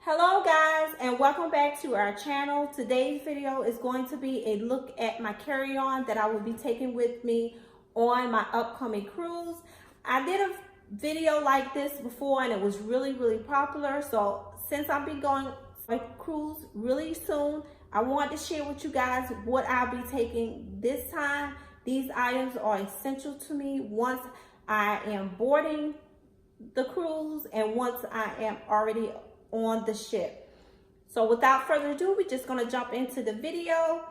Hello guys, and welcome back to our channel. Today's video is going to be a look at my carry-on that I will be taking with me on my upcoming cruise. I did a video like this before and it was really popular. So since I'll be going on a cruise really soon, I wanted to share with you guys what I'll be taking this time. These items are essential to me once I am boarding the cruise and once I am already on the ship. So without further ado, we're just going to jump into the video.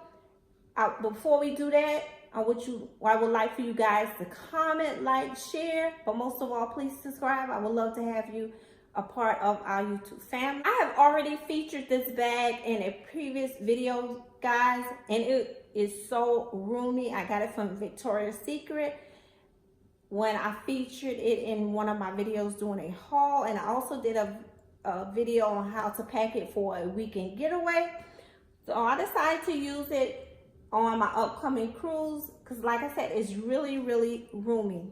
Before we do that, I would like for you guys to comment, like, share, but most of all, please subscribe. I would love to have you a part of our YouTube family. I have already featured this bag in a previous video, guys, and it is so roomy. I got it from Victoria's Secret when I featured it in one of my videos doing a haul, and I also did a video on how to pack it for a weekend getaway. So I decided to use it on my upcoming cruise because, like I said, it's really roomy.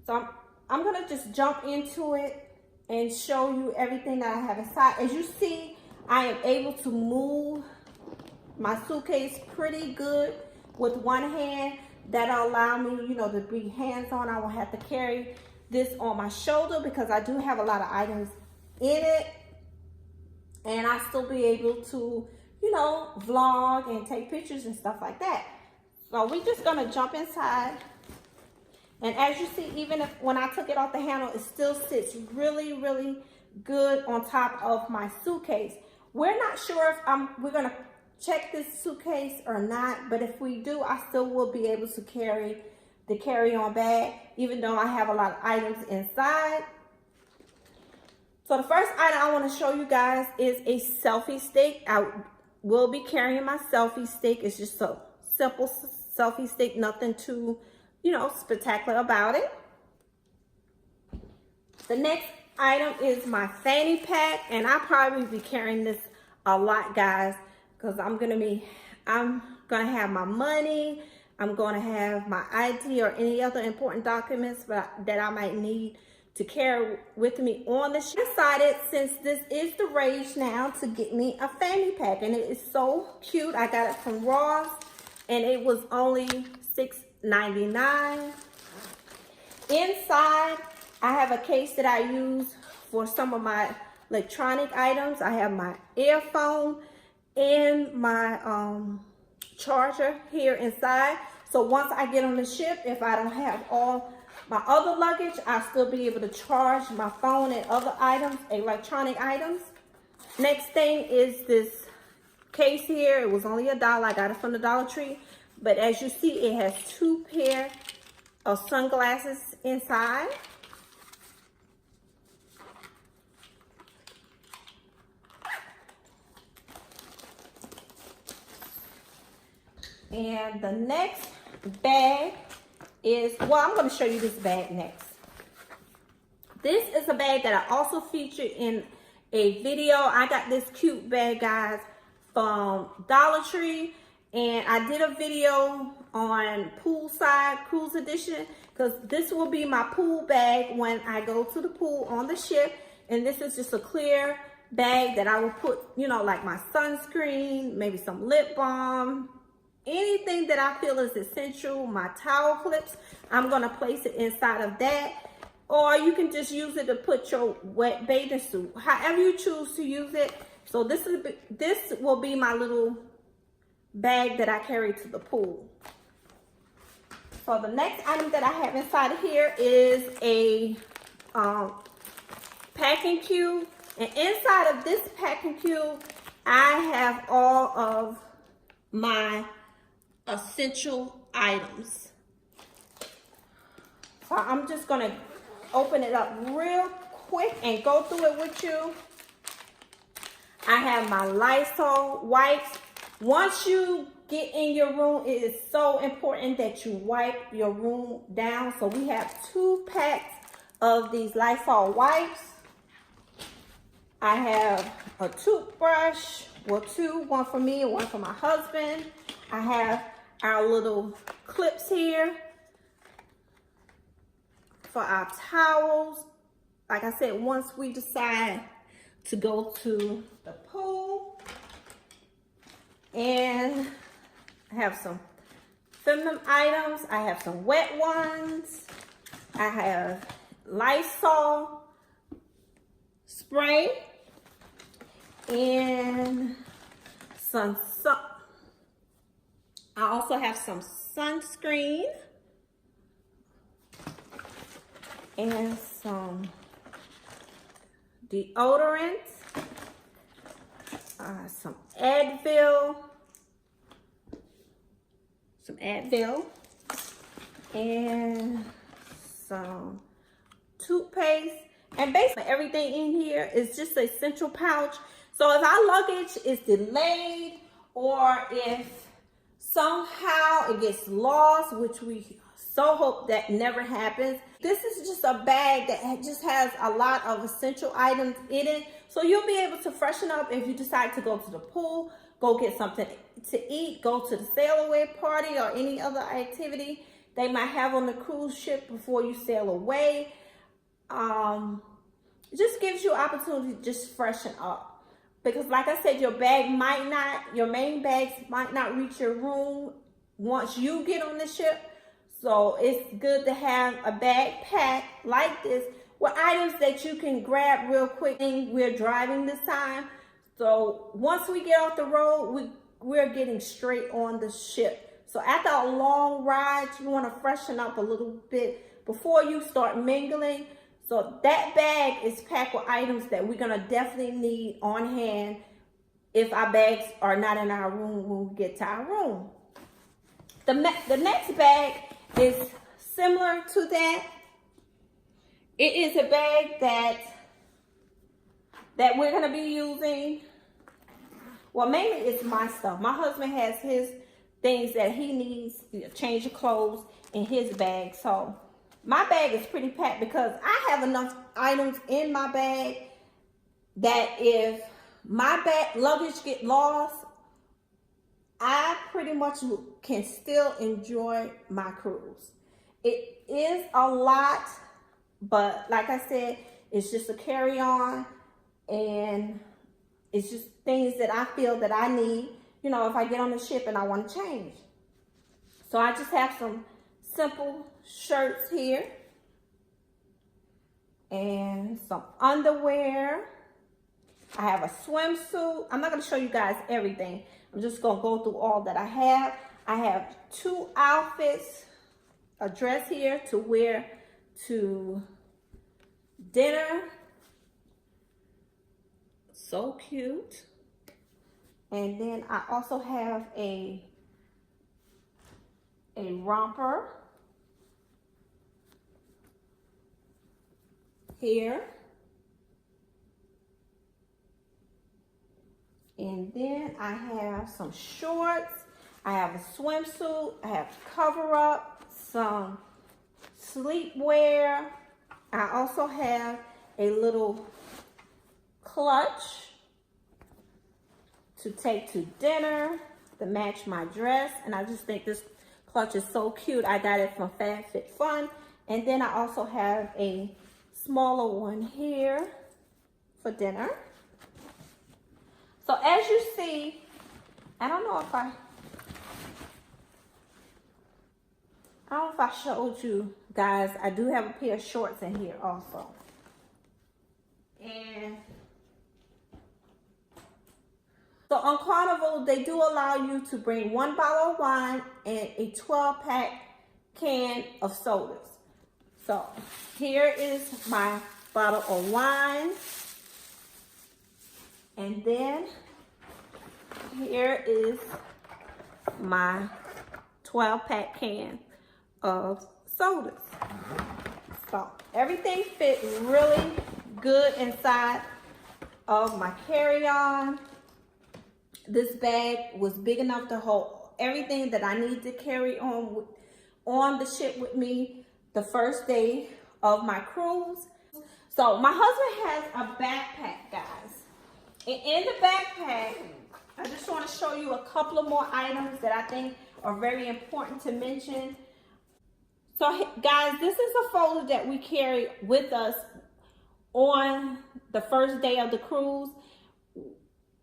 So I'm gonna just jump into it and show you everything that I have inside. As you see, I am able to move my suitcase pretty good with one hand. That'll allow me, to be hands-on. I won't have to carry this on my shoulder because I do have a lot of items in it, and I still be able to vlog and take pictures and stuff like that. So we're just gonna jump inside, and as you see, even if when I took it off the handle, it still sits really good on top of my suitcase. We're not sure if we're gonna check this suitcase or not, but if we do, I still will be able to carry the carry-on bag even though I have a lot of items inside. So the first item I want to show you guys is a selfie stick. I will be carrying my selfie stick. It's just a simple selfie stick, nothing too, spectacular about it. The next item is my fanny pack, and I'll probably be carrying this a lot, guys, because I'm gonna have my money. I'm gonna have my ID or any other important documents that I might need to carry with me on the ship. I decided, since this is the rage now, to get me a fanny pack, and it is so cute. I got it from Ross and it was only $6.99. Inside, I have a case that I use for some of my electronic items. I have my earphone and my charger here inside. So once I get on the ship, if I don't have all my other luggage, I'll still be able to charge my phone and other items, electronic items. Next thing is this case here. It was only $1. I got it from the Dollar Tree. But as you see, it has 2 pair of sunglasses inside. And the next bag is, I'm going to show you this bag next. This is a bag that I also featured in a video. I got this cute bag, guys, from Dollar Tree, and I did a video on poolside cruise edition because this will be my pool bag when I go to the pool on the ship. And this is just a clear bag that I will put, like my sunscreen, maybe some lip balm, anything that I feel is essential, my towel clips, I'm gonna place it inside of that. Or you can just use it to put your wet bathing suit, however you choose to use it. So this will be my little bag that I carry to the pool. So the next item that I have inside of here is a packing cube. And inside of this packing cube, I have all of my essential items. So I'm just gonna open it up real quick and go through it with you. I have my Lysol wipes. Once you get in your room, it is so important that you wipe your room down. So we have 2 packs of these Lysol wipes. I have a toothbrush, well, 2, one for me and one for my husband. I have our little clips here for our towels. Like I said, once we decide to go to the pool. And I have some feminine items. I have some wet ones. I have Lysol spray and some sun. I also have some sunscreen and some deodorant, some Advil, and some toothpaste. And basically everything in here is just a central pouch. So if our luggage is delayed, or if somehow it gets lost, which we so hope that never happens, this is just a bag that just has a lot of essential items in it. So you'll be able to freshen up if you decide to go to the pool, go get something to eat, go to the sail away party or any other activity they might have on the cruise ship before you sail away. It just gives you opportunity to just freshen up. Because like I said, your main bags might not reach your room once you get on the ship. So it's good to have a backpack like this with items that you can grab real quick. We're driving this time. So once we get off the road, we're getting straight on the ship. So after a long ride, you want to freshen up a little bit before you start mingling. So that bag is packed with items that we're gonna definitely need on hand if our bags are not in our room when we get to our room. The next bag is similar to that. It is a bag that we're gonna be using. Well, mainly it's my stuff. My husband has his things that he needs, change of clothes in his bag. So my bag is pretty packed because I have enough items in my bag that if my luggage get lost, I pretty much can still enjoy my cruise. It is a lot, but like I said, it's just a carry-on, and it's just things that I feel that I need, if I get on the ship and I want to change. So I just have some simple shirts here and some underwear. I have a swimsuit. I'm not going to show you guys everything. I'm just going to go through all that I have. I have 2 outfits, a dress here to wear to dinner. So cute. And then I also have a romper here. And then I have some shorts. I have a swimsuit. I have cover up, some sleepwear. I also have a little clutch to take to dinner to match my dress. And I just think this clutch is so cute. I got it from FabFitFun. And then I also have a smaller one here for dinner. So as you see, I don't know if I showed you guys, I do have a pair of shorts in here also. And so on Carnival, they do allow you to bring 1 bottle of wine and a 12-pack can of sodas. So here is my bottle of wine. And then here is my 12-pack can of sodas. So everything fit really good inside of my carry-on. This bag was big enough to hold everything that I need to carry on the ship with me the first day of my cruise. So my husband has a backpack, guys. And in the backpack, I just want to show you a couple of more items that I think are very important to mention. So guys, this is a folder that we carry with us on the first day of the cruise.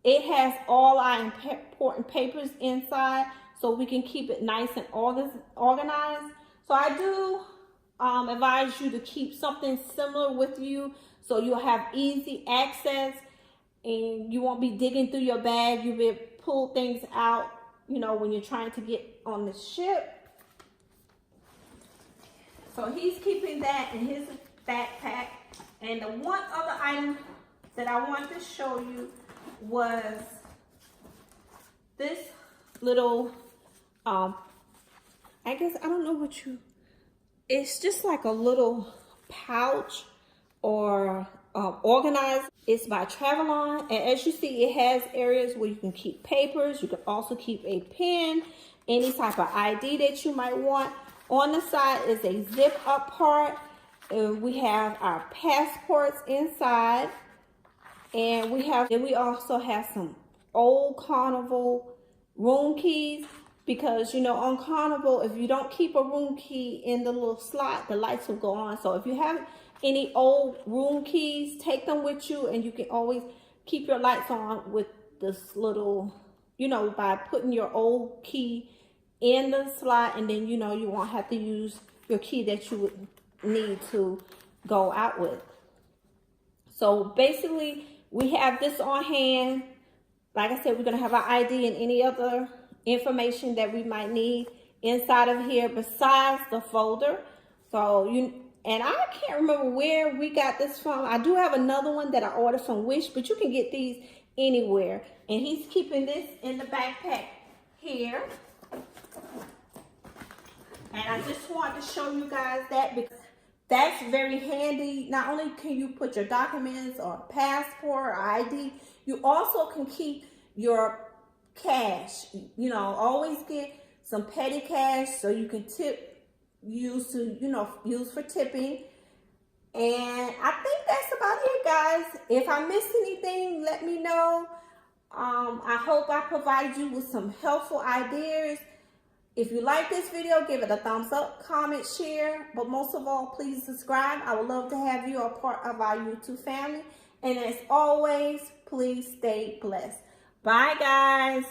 It has all our important papers inside, so we can keep it nice and organized. So I do advise you to keep something similar with you, so you'll have easy access and you won't be digging through your bag. You'll be able to pull things out, you know, when you're trying to get on the ship. So he's keeping that in his backpack. And the one other item that I wanted to show you was this little, I guess, I don't know what it's just like a little pouch or organizer. It's by Travelon, and as you see, it has areas where you can keep papers. You can also keep a pen, any type of ID that you might want. On the side is a zip up part, and we have our passports inside, and we also have some old Carnival room keys, because you know on Carnival, if you don't keep a room key in the little slot, the lights will go on. So if you have any old room keys, take them with you, and you can always keep your lights on with this little, you know, by putting your old key in the slot, and then you know you won't have to use your key that you would need to go out with. So basically, we have this on hand. Like I said, we're gonna have our ID and any other information that we might need inside of here besides the folder. So and I can't remember where we got this from. I do have another one that I ordered from Wish, but you can get these anywhere. And he's keeping this in the backpack here. And I just wanted to show you guys that, because that's very handy. Not only can you put your documents or passport or ID, you also can keep your cash. You know, always get some petty cash so you can use for tipping. And I think that's about it, guys. If I missed anything, let me know. I hope I provide you with some helpful ideas. If you like this video, give it a thumbs up, comment, share, but most of all, please subscribe. I would love to have you a part of our YouTube family. And as always, please stay blessed. Bye, guys.